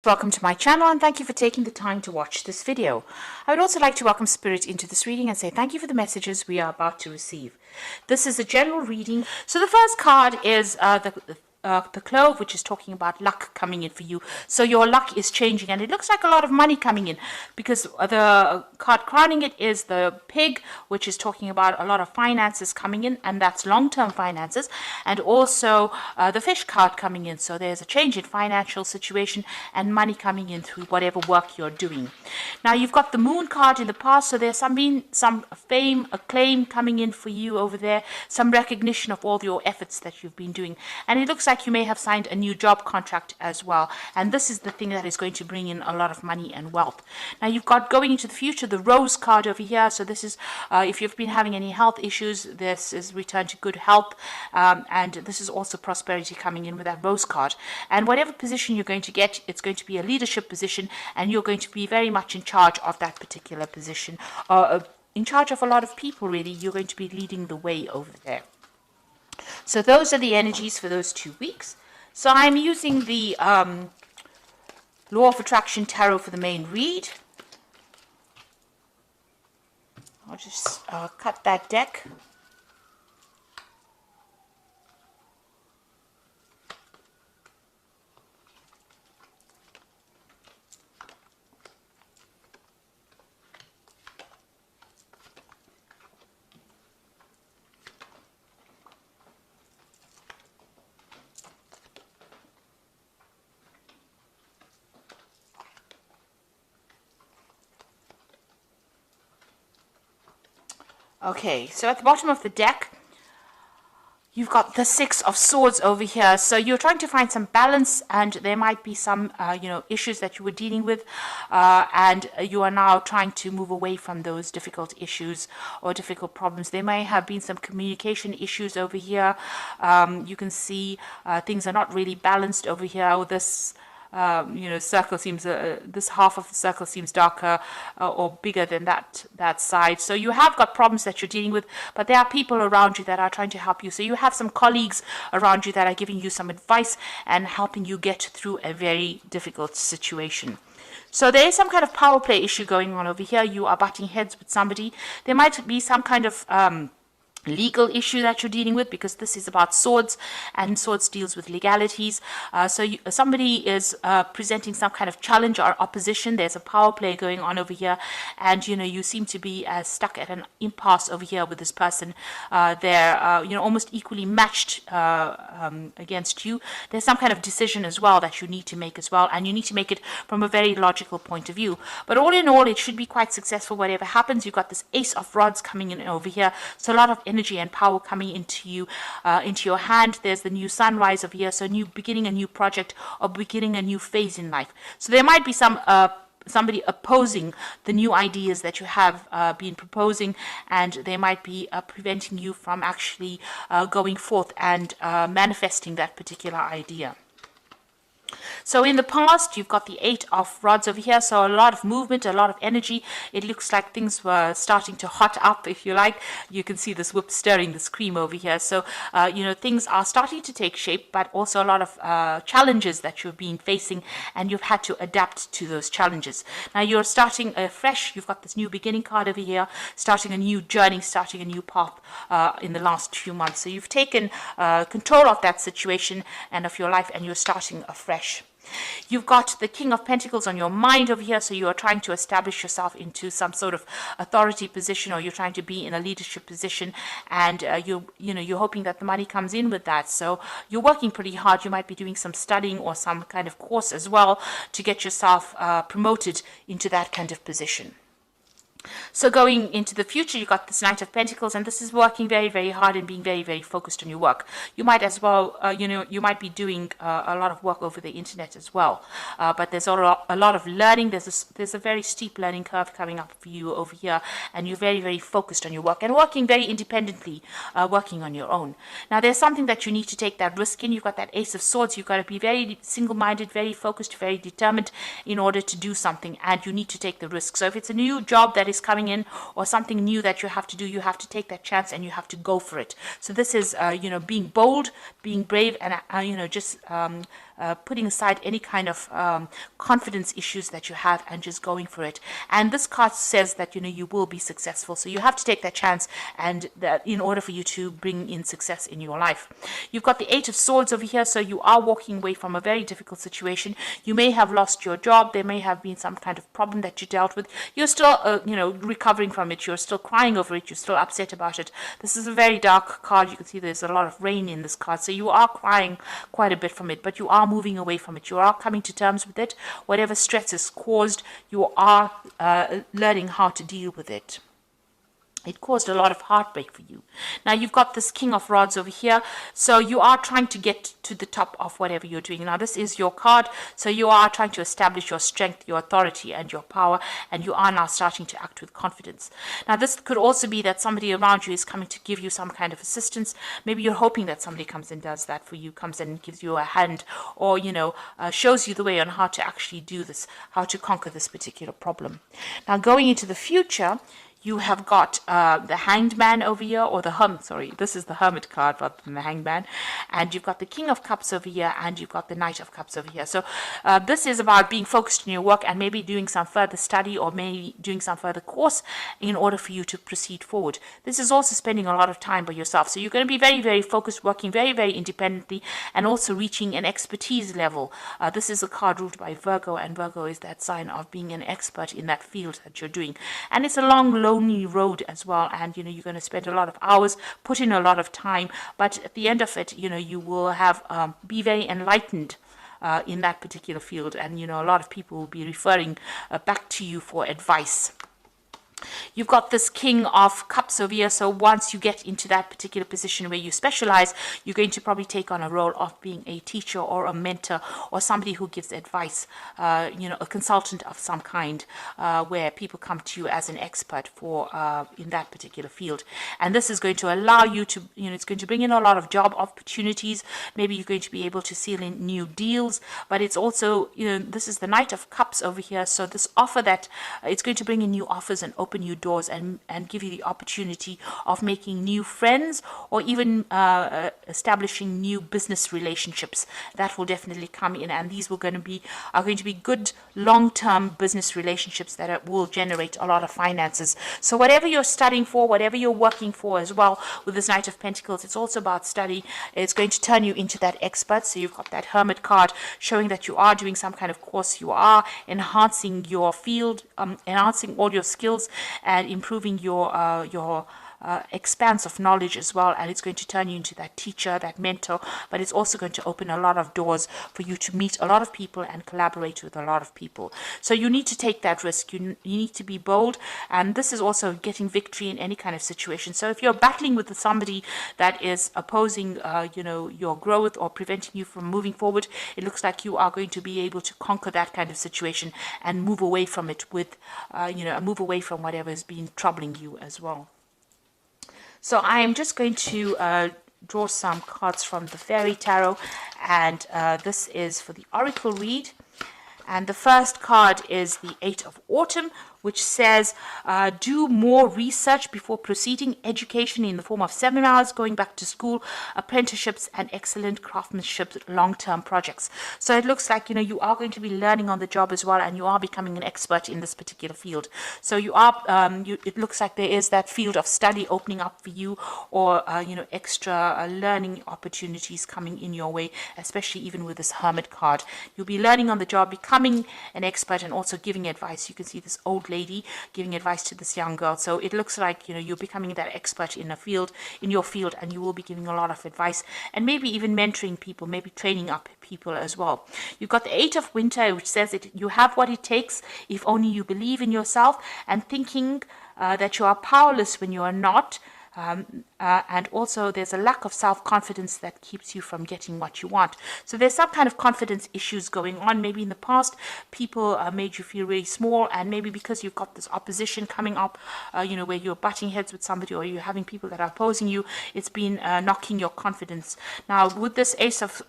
Welcome to my channel and thank you for taking the time to watch this video. I would also like to welcome Spirit into this reading and say thank you for the messages we are about to receive. This is a general reading. So the first card is the Clove, which is talking about luck coming in for you. So your luck is changing and it looks like a lot of money coming in, because the card crowning it is the Pig, which is talking about a lot of finances coming in, and that's long-term finances, and also the Fish card coming in. So there's a change in financial situation and money coming in through whatever work you're doing. Now you've got the Moon card in the past, so there's some fame, acclaim coming in for you over there, some recognition of all your efforts that you've been doing, and it looks like you may have signed a new job contract as well, and this is the thing that is going to bring in a lot of money and wealth. Now you've got going into the future the Rose card over here, so this is if you've been having any health issues, this is return to good health, and this is also prosperity coming in with that Rose card. And whatever position you're going to get, it's going to be a leadership position, and you're going to be very much in charge of that particular position, in charge of a lot of people. Really, you're going to be leading the way over there. So those are the energies for those 2 weeks. So I'm using the Law of Attraction Tarot for the main read. I'll just cut that deck. Okay, so at the bottom of the deck, you've got the Six of Swords over here. So you're trying to find some balance, and there might be some, issues that you were dealing with, and you are now trying to move away from those difficult issues or difficult problems. There may have been some communication issues over here. You can see things are not really balanced over here. This circle seems, this half of the circle seems darker or bigger than that side. So you have got problems that you're dealing with, but there are people around you that are trying to help you. So you have some colleagues around you that are giving you some advice and helping you get through a very difficult situation. So there is some kind of power play issue going on over here. You are butting heads with somebody. There might be some kind of legal issue that you're dealing with, because this is about swords, and swords deals with legalities. Somebody is presenting some kind of challenge or opposition. There's a power play going on over here, and you seem to be stuck at an impasse over here with this person. They're almost equally matched against you. There's some kind of decision as well that you need to make as well, and you need to make it from a very logical point of view. But all in all, it should be quite successful whatever happens. You've got this Ace of Rods coming in over here, so a lot of energy and power coming into you, into your hand. There's the new sunrise over here, so beginning a new project or beginning a new phase in life. So there might be somebody opposing the new ideas that you have been proposing, and they might be preventing you from actually going forth and manifesting that particular idea. So in the past, you've got the Eight of Rods over here, so a lot of movement, a lot of energy. It looks like things were starting to hot up, if you like. You can see this whip stirring this cream over here. So, things are starting to take shape, but also a lot of challenges that you've been facing, and you've had to adapt to those challenges. Now you're starting fresh. You've got this new beginning card over here, starting a new journey, starting a new path in the last few months. So you've taken control of that situation and of your life, and you're starting afresh. You've got the King of Pentacles on your mind over here, so you are trying to establish yourself into some sort of authority position, or you're trying to be in a leadership position, and you're hoping that the money comes in with that. So you're working pretty hard. You might be doing some studying or some kind of course as well to get yourself promoted into that kind of position. So going into the future, you've got this Knight of Pentacles, and this is working very, very hard and being very, very focused on your work. You might as well, you might be doing a lot of work over the internet as well. But there's a lot of learning. There's a very steep learning curve coming up for you over here, and you're very, very focused on your work and working very independently, working on your own. Now, there's something that you need to take that risk in. You've got that Ace of Swords. You've got to be very single-minded, very focused, very determined in order to do something, and you need to take the risk. So if it's a new job that is coming in, or something new that you have to do, you have to take that chance and you have to go for it. So this is, being bold, being brave, and, just putting aside any kind of confidence issues that you have and just going for it. And this card says that, you will be successful. So you have to take that chance, and that in order for you to bring in success in your life. You've got the Eight of Swords over here. So you are walking away from a very difficult situation. You may have lost your job. There may have been some kind of problem that you dealt with. You're still, recovering from it. You're still crying over it. You're still upset about it. This is a very dark card. You can see there's a lot of rain in this card. So you are crying quite a bit from it, but you are moving away from it. You are coming to terms with it. Whatever stress is caused, you are learning how to deal with it. It caused a lot of heartbreak for you. Now you've got this King of Rods over here. So you are trying to get to the top of whatever you're doing. Now this is your card. So you are trying to establish your strength, your authority, and your power. And you are now starting to act with confidence. Now this could also be that somebody around you is coming to give you some kind of assistance. Maybe you're hoping that somebody comes and does that for you, comes in and gives you a hand, or, shows you the way on how to actually do this, how to conquer this particular problem. Now going into the future, you have got the Hanged Man over here, or this is the Hermit card rather than the Hanged Man. And you've got the King of Cups over here, and you've got the Knight of Cups over here. So this is about being focused in your work and maybe doing some further study or maybe doing some further course in order for you to proceed forward. This is also spending a lot of time by yourself. So you're going to be very, very focused, working very, very independently, and also reaching an expertise level. This is a card ruled by Virgo, and Virgo is that sign of being an expert in that field that you're doing. And it's a long, lonely road as well, and you're going to spend a lot of hours, put in a lot of time, but at the end of it, you will have be very enlightened in that particular field, and a lot of people will be referring back to you for advice. You've got this King of Cups over here. So once you get into that particular position where you specialize, you're going to probably take on a role of being a teacher or a mentor or somebody who gives advice, a consultant of some kind, where people come to you as an expert for in that particular field. And this is going to allow you to, it's going to bring in a lot of job opportunities. Maybe you're going to be able to seal in new deals, but it's also, this is the Knight of Cups over here. So this offer that it's going to bring in new offers and open new doors and give you the opportunity of making new friends or even establishing new business relationships. That will definitely come in, and these are going to be good long-term business relationships that will generate a lot of finances. So whatever you're studying for, whatever you're working for as well, with this Knight of Pentacles, it's also about study. It's going to turn you into that expert. So you've got that Hermit card showing that you are doing some kind of course, you are enhancing your field, enhancing all your skills, and improving your expanse of knowledge as well. And it's going to turn you into that teacher, that mentor, but it's also going to open a lot of doors for you to meet a lot of people and collaborate with a lot of people. So you need to take that risk. You need to be bold, and this is also getting victory in any kind of situation. So if you're battling with somebody that is opposing your growth or preventing you from moving forward, it looks like you are going to be able to conquer that kind of situation and move away from it with move away from whatever has been troubling you as well. So I am just going to draw some cards from the Fairy Tarot, and this is for the Oracle read. And the first card is the Eight of Autumn, which says, do more research before proceeding. Education in the form of seminars, going back to school, apprenticeships, and excellent craftsmanship long-term projects. So it looks like, you are going to be learning on the job as well, and you are becoming an expert in this particular field. So you are, it looks like there is that field of study opening up for you, or, extra learning opportunities coming in your way, especially even with this Hermit card. You'll be learning on the job, becoming an expert, and also giving advice. You can see this old lady giving advice to this young girl. So it looks like you're becoming that expert in your field, and you will be giving a lot of advice and maybe even mentoring people, maybe training up people as well. You've got the Eight of Winter, which says that you have what it takes if only you believe in yourself, and thinking that you are powerless when you are not. And also there's a lack of self-confidence that keeps you from getting what you want. So there's some kind of confidence issues going on. Maybe in the past people made you feel really small, and maybe because you've got this opposition coming up, where you're butting heads with somebody, or you're having people that are opposing you, it's been knocking your confidence. Now with this Ace of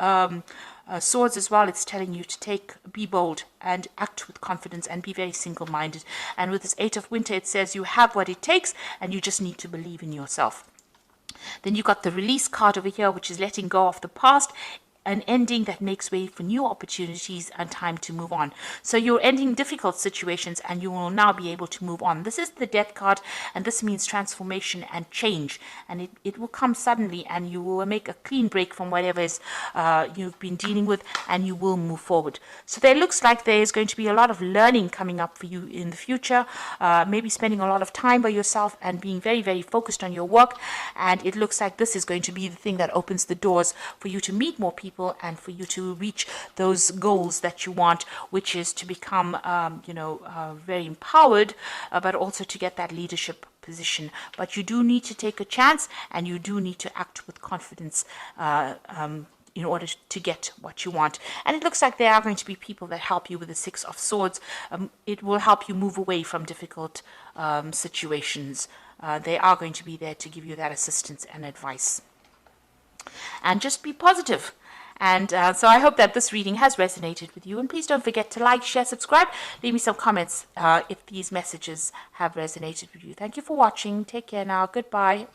Swords as well, it's telling you to be bold and act with confidence and be very single-minded. And with this Eight of Winter, it says you have what it takes, and you just need to believe in yourself. Then you got the Release card over here, which is letting go of the past. an ending that makes way for new opportunities and time to move on. So you're ending difficult situations and you will now be able to move on. This is the Death card, and this means transformation and change, and it will come suddenly, and you will make a clean break from whatever is you've been dealing with, and you will move forward. So there looks like there is going to be a lot of learning coming up for you in the future, maybe spending a lot of time by yourself and being very, very focused on your work. And it looks like this is going to be the thing that opens the doors for you to meet more people and for you to reach those goals that you want, which is to become, very empowered, but also to get that leadership position. But you do need to take a chance, and you do need to act with confidence in order to get what you want. And it looks like there are going to be people that help you with the Six of Swords. It will help you move away from difficult situations. They are going to be there to give you that assistance and advice. And just be positive. And so I hope that this reading has resonated with you. And please don't forget to like, share, subscribe. Leave me some comments if these messages have resonated with you. Thank you for watching. Take care now. Goodbye.